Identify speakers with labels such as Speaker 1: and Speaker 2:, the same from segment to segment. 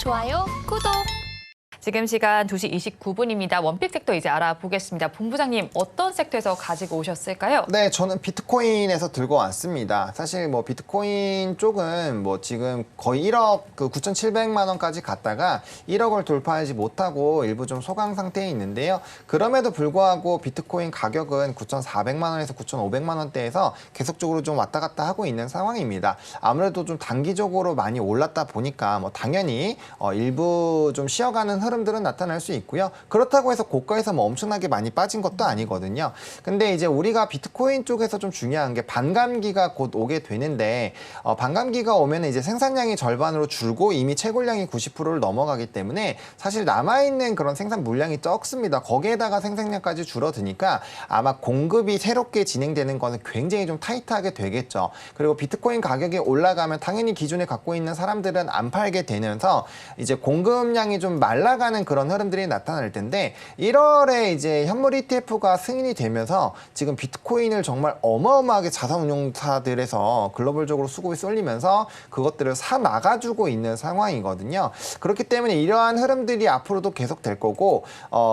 Speaker 1: 좋아요, 구독.
Speaker 2: 지금 시간 2시 29분입니다. 원픽 섹터 이제 알아보겠습니다. 본부장님, 어떤 섹터에서 가지고 오셨을까요?
Speaker 3: 네, 저는 비트코인에서 들고 왔습니다. 사실 뭐 비트코인 쪽은 뭐 지금 거의 1억 9,700만 원까지 갔다가 1억을 돌파하지 못하고 일부 좀 소강 상태에 있는데요. 그럼에도 불구하고 비트코인 가격은 9,400만 원에서 9,500만 원대에서 계속적으로 좀 왔다 갔다 하고 있는 상황입니다. 아무래도 좀 단기적으로 많이 올랐다 보니까 뭐 당연히 일부 좀 쉬어가는 흐름들은 나타날 수 있고요. 그렇다고 해서 고가에서 뭐 엄청나게 많이 빠진 것도 아니거든요. 근데 이제 우리가 비트코인 쪽에서 좀 중요한 게 반감기가 곧 오게 되는데 반감기가 오면 이제 생산량이 절반으로 줄고 이미 채굴량이 90%를 넘어가기 때문에 사실 남아있는 그런 생산 물량이 적습니다. 거기에다가 생산량까지 줄어드니까 아마 공급이 새롭게 진행되는 거는 굉장히 좀 타이트하게 되겠죠. 그리고 비트코인 가격이 올라가면 당연히 기존에 갖고 있는 사람들은 안 팔게 되면서 이제 공급량이 좀 말라가는 그런 흐름들이 나타날 텐데 1월에 이제 현물 ETF가 승인이 되면서 지금 비트코인을 정말 어마어마하게 자산운용사들에서 글로벌적으로 수급이 쏠리면서 그것들을 사 나가주고 있는 상황이거든요. 그렇기 때문에 이러한 흐름들이 앞으로도 계속될 거고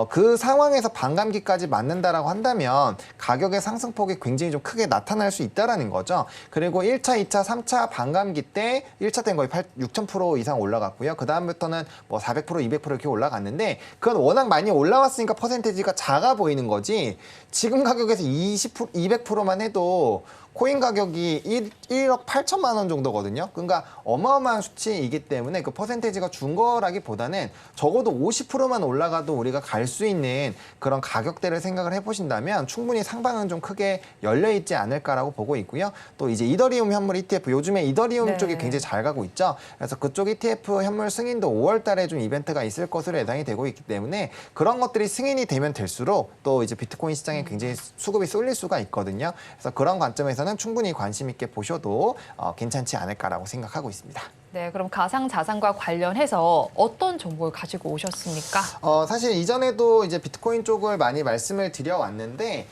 Speaker 3: 그 상황에서 반감기까지 맞는다라고 한다면 가격의 상승폭이 굉장히 좀 크게 나타날 수 있다라는 거죠. 그리고 1차, 2차, 3차 반감기 때 1차 때는 거의 6,000% 이상 올라갔고요. 그 다음부터는 뭐 400%, 200% 이렇게 올라갔는데 그건 워낙 많이 올라왔으니까 퍼센테이지가 작아 보이는 거지. 지금 가격에서 20%, 200%만 해도 코인 가격이 1억 8천만 원 정도거든요. 그러니까 어마어마한 수치이기 때문에 그 퍼센테이지가 준 거라기보다는 적어도 50%만 올라가도 우리가 갈 수 있는 그런 가격대를 생각을 해보신다면 충분히 상방은 좀 크게 열려있지 않을까라고 보고 있고요. 또 이제 이더리움 현물 ETF, 요즘에 이더리움 쪽이 굉장히 잘 가고 있죠. 그래서 그쪽 ETF 현물 승인도 5월 달에 좀 이벤트가 있을 것으로 예상이 되고 있기 때문에 그런 것들이 승인이 되면 될수록 또 이제 비트코인 시장에 굉장히 수급이 쏠릴 수가 있거든요. 그래서 그런 관점에서는 충분히 관심 있게 보셔도 괜찮지 않을까라고 생각하고 있습니다.
Speaker 2: 네, 그럼 가상자산과 관련해서 어떤 정보를 가지고 오셨습니까?
Speaker 3: 사실 이전에도 이제 비트코인 쪽을 많이 말씀을 드려왔는데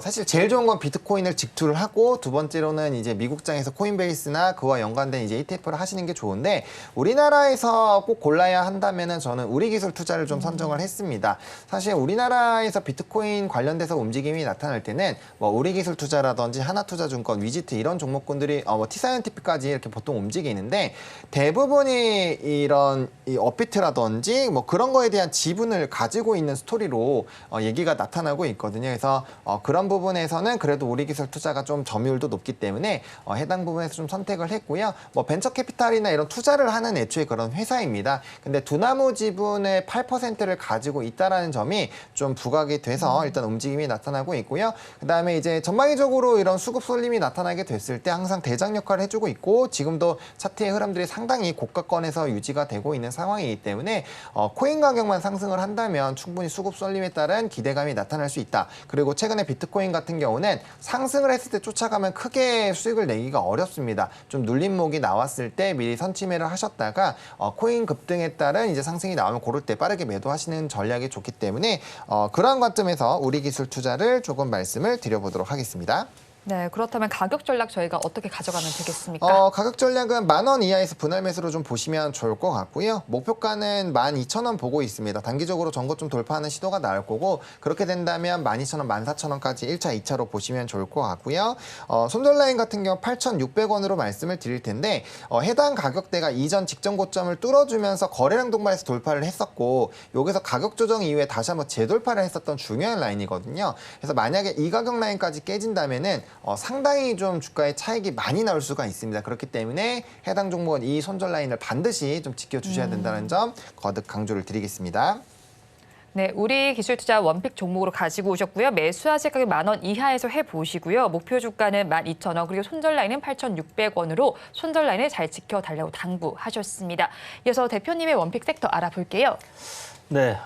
Speaker 3: 사실 제일 좋은 건 비트코인을 직투를 하고 두 번째로는 이제 미국장에서 코인베이스나 그와 연관된 이제 ETF를 하시는 게 좋은데 우리나라에서 꼭 골라야 한다면은 저는 우리기술 투자를 좀 선정을 했습니다. 사실 우리나라에서 비트코인 관련돼서 움직임이 나타날 때는 뭐 우리기술 투자라든지 하나투자증권, 위지트 이런 종목군들이 뭐 티사이언티픽까지 이렇게 보통 움직이는데 대부분이 이런 이 업비트라든지 뭐 그런 거에 대한 지분을 가지고 있는 스토리로 얘기가 나타나고 있거든요. 그래서 그런 부분에서는 그래도 우리기술 투자가 좀 점유율도 높기 때문에 해당 부분에서 좀 선택을 했고요. 뭐 벤처캐피탈이나 이런 투자를 하는 애초에 그런 회사입니다. 근데 두나무 지분의 8%를 가지고 있다라는 점이 좀 부각이 돼서 일단 움직임이 나타나고 있고요. 그다음에 이제 전방위적으로 이런 수급 쏠림이 나타나게 됐을 때 항상 대장 역할을 해주고 있고 지금도 차트의 흐름들이 상당히 고가권에서 유지가 되고 있는 상황이기 때문에 코인 가격만 상승을 한다면 충분히 수급 쏠림에 따른 기대감이 나타날 수 있다. 그리고 최근에 비트코인 같은 경우는 상승을 했을 때 쫓아가면 크게 수익을 내기가 어렵습니다. 좀 눌림목이 나왔을 때 미리 선침해를 하셨다가 코인 급등에 따른 이제 상승이 나오면 고를 때 빠르게 매도하시는 전략이 좋기 때문에 그러한 관점에서 우리기술 투자를 조금 말씀을 드려보도록 하겠습니다.
Speaker 2: 네, 그렇다면 가격 전략 저희가 어떻게 가져가면 되겠습니까?
Speaker 3: 가격 전략은 10,000원 이하에서 분할 매수로 좀 보시면 좋을 것 같고요. 목표가는 12,000원 보고 있습니다. 단기적으로 전고 좀 돌파하는 시도가 나올 거고 그렇게 된다면 12,000원, 14,000원까지 1차, 2차로 보시면 좋을 것 같고요. 손절 라인 같은 경우 8,600원으로 말씀을 드릴 텐데 해당 가격대가 이전 직전 고점을 뚫어주면서 거래량 동반해서 돌파를 했었고 여기서 가격 조정 이후에 다시 한번 재돌파를 했었던 중요한 라인이거든요. 그래서 만약에 이 가격 라인까지 깨진다면은 상당히 좀 주가의 차익이 많이 나올 수가 있습니다. 그렇기 때문에 해당 종목은 이 손절 라인을 반드시 좀 지켜주셔야 된다는 점 거듭 강조를 드리겠습니다.
Speaker 2: 네, 우리 기술투자 원픽 종목으로 가지고 오셨고요. 매수하실 가격 10,000원 이하에서 해보시고요. 목표 주가는 12,000원, 그리고 손절 라인은 8,600원으로 손절 라인을 잘 지켜달라고 당부하셨습니다. 이어서 대표님의 원픽 섹터 알아볼게요.
Speaker 4: 네,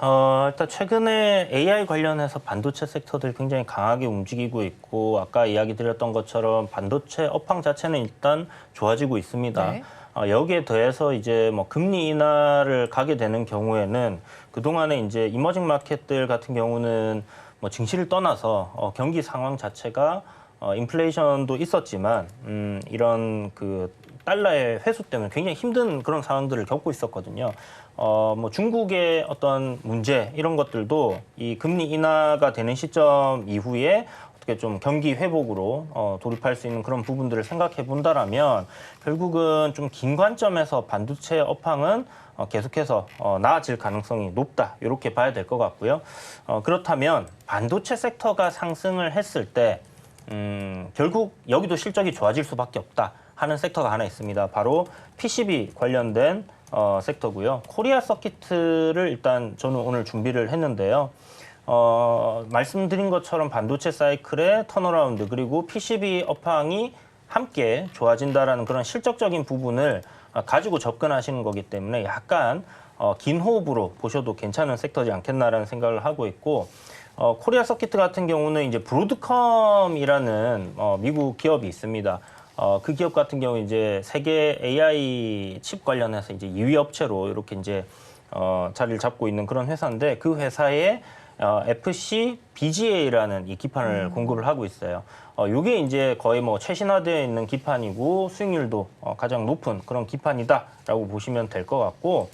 Speaker 4: 일단 최근에 AI 관련해서 반도체 섹터들이 굉장히 강하게 움직이고 있고 아까 이야기 드렸던 것처럼 반도체 업황 자체는 일단 좋아지고 있습니다.
Speaker 2: 네.
Speaker 4: 여기에 더해서 이제 뭐 금리 인하를 가게 되는 경우에는 그동안에 이제 이머징 마켓들 같은 경우는 뭐 증시를 떠나서 경기 상황 자체가 인플레이션도 있었지만 이런 그 달러의 회수 때문에 굉장히 힘든 그런 상황들을 겪고 있었거든요. 뭐 중국의 어떤 문제 이런 것들도 이 금리 인하가 되는 시점 이후에 어떻게 좀 경기 회복으로 돌입할 수 있는 그런 부분들을 생각해 본다라면 결국은 좀 긴 관점에서 반도체 업황은 계속해서 나아질 가능성이 높다 이렇게 봐야 될 것 같고요. 그렇다면 반도체 섹터가 상승을 했을 때 결국 여기도 실적이 좋아질 수밖에 없다 하는 섹터가 하나 있습니다. 바로 PCB 관련된 섹터고요. 코리아 서킷을 일단 저는 오늘 준비를 했는데요. 말씀드린 것처럼 반도체 사이클의 턴어라운드 그리고 PCB 업황이 함께 좋아진다라는 그런 실적적인 부분을 가지고 접근하시는 거기 때문에 약간 긴 호흡으로 보셔도 괜찮은 섹터지 않겠나라는 생각을 하고 있고 코리아 서킷 같은 경우는 이제 브로드컴이라는 미국 기업이 있습니다. 그 기업 같은 경우 이제 세계 AI 칩 관련해서 이제 2위 업체로 이렇게 이제 자리를 잡고 있는 그런 회사인데 그 회사에 FC BGA라는 이 기판을 공급을 하고 있어요. 이게 이제 거의 뭐 최신화되어 있는 기판이고 수익률도 가장 높은 그런 기판이다라고 보시면 될 것 같고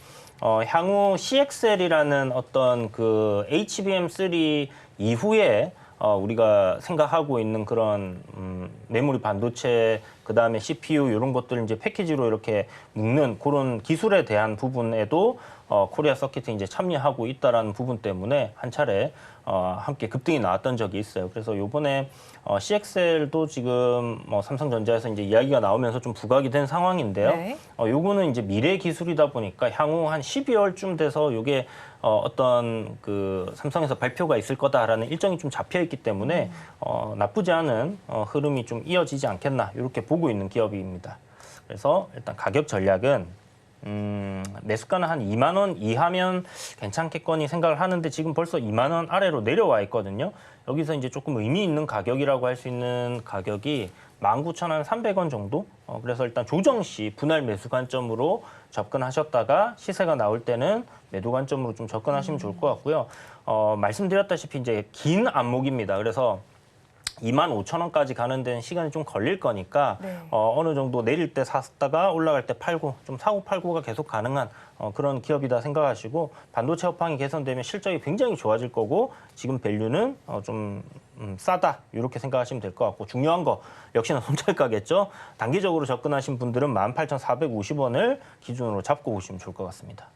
Speaker 4: 향후 CXL이라는 어떤 그 HBM3 이후에 우리가 생각하고 있는 그런 메모리 반도체 그다음에 CPU 이런 것들을 이제 패키지로 이렇게 묶는 그런 기술에 대한 부분에도 코리아 서킷이 이제 참여하고 있다라는 부분 때문에 한 차례 함께 급등이 나왔던 적이 있어요. 그래서 요번에 CXL도 지금 삼성전자에서 이제 이야기가 나오면서 좀 부각이 된 상황인데요.
Speaker 2: 네.
Speaker 4: 요거는 이제 미래 기술이다 보니까 향후 한 12월쯤 돼서 요게 어떤 그 삼성에서 발표가 있을 거다라는 일정이 좀 잡혀 있기 때문에 나쁘지 않은 흐름이 좀 이어지지 않겠나 이렇게 보고 있는 기업입니다. 그래서 일단 가격 전략은 매수가는 한 2만 원 이하면 괜찮겠거니 생각을 하는데 지금 벌써 2만 원 아래로 내려와 있거든요. 여기서 이제 조금 의미 있는 가격이라고 할 수 있는 가격이 19,300원 정도? 그래서 일단 조정 시 분할 매수 관점으로 접근하셨다가 시세가 나올 때는 매도 관점으로 좀 접근하시면 좋을 것 같고요. 말씀드렸다시피 이제 긴 안목입니다. 그래서 25,000원까지 가는 데는 시간이 좀 걸릴 거니까
Speaker 2: 네.
Speaker 4: 어느 정도 내릴 때 샀다가 올라갈 때 팔고 좀 사고 팔고가 계속 가능한 그런 기업이다 생각하시고 반도체 업황이 개선되면 실적이 굉장히 좋아질 거고 지금 밸류는 좀 싸다 이렇게 생각하시면 될 것 같고 중요한 거 역시나 손절가겠죠. 단기적으로 접근하신 분들은 18,450원을 기준으로 잡고 보시면 좋을 것 같습니다.